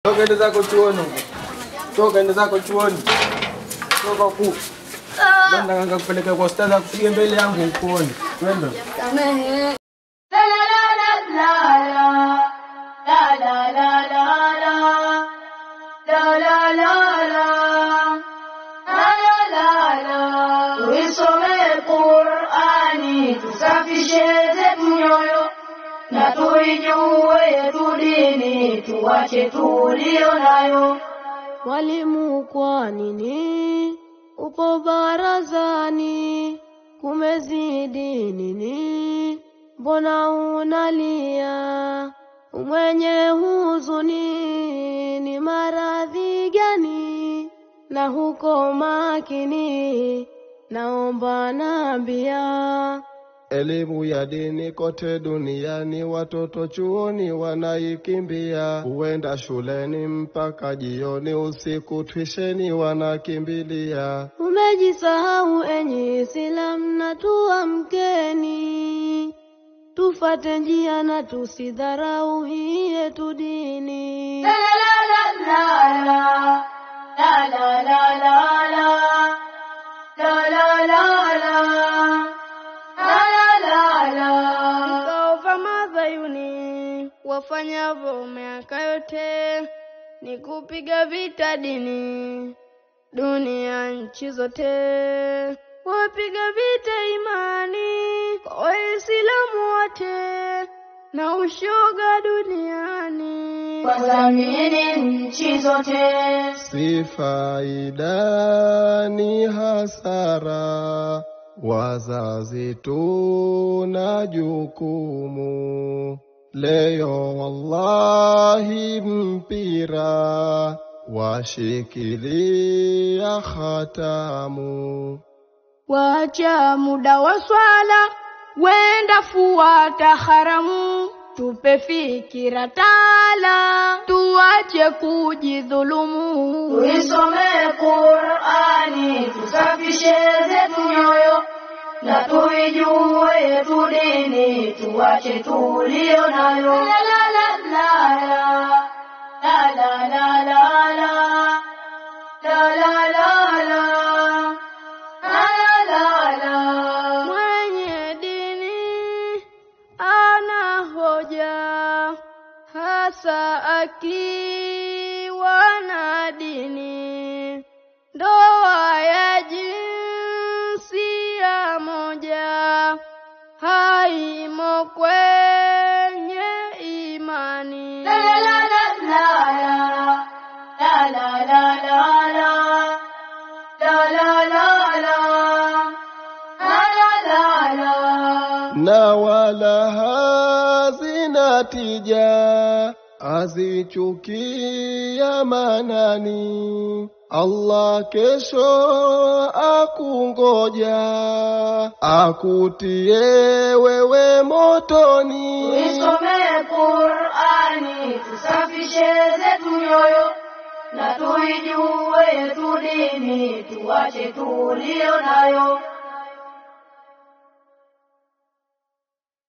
Toka zako chuoni. Toka zako chuoni. Toka huko. Banda nganga kupeleka kwa ustadha kupiga mbele yangu ukuone. Twende. Samehe. La la la la la. La la la la la. La la la la. La la la. Tuisome Qur'ani, tusafishe zetu nyoyo. Na tuijue yetu dini, tuache tulio nayo. Mwalimu, kwa nini upo barazani? Kumezidi nini? Mbona unalia? Mwenye huzuni ni maradhi gani? Na huko makini, naomba naambia. Elimu ya dini kote duniani, watoto chuoni wanaikimbia. Huenda shuleni mpaka jioni, usiku twisheni wanakimbilia. Umejisahau enyi Islam, na tuamkeni. Tufate njia na tusidharau hii yetu dini. La la la la la. La la la la la. La la la la. Wafanyavyo miaka yote ni kupiga vita dini, dunia nchi zote. Wapiga vita imani kwa Waislamu wote, na ushoga duniani wazamini nchi zote. Si faida ni hasara, wazazi tuna jukumu. Leo wallahi mpira washikilia khatamu. Wacha muda wa swala, wenda fuata haramu. Tupe fikira tala, tuache kujidhulumu. Tuisome Qur'ani, tusafishe zetu nyoyo. Na tuijue yetu dini, tuache tulio nayo. La la la la la. La la la la la. La la la la. La la la. Mwenye dini ana hoja, hasa akiwa na dini. Ndoa ya jinsia moja haimo kwenye imani. La la la la la. La la la la la. La la la la. La la la. Na wala hazina tija, azichukia manani. Allah kesho akungoja, akutie wewe motoni. Tuisome Qur'ani, tusafishe zetu nyoyo. Na tuijue yetu dini, tuache tulio nayo.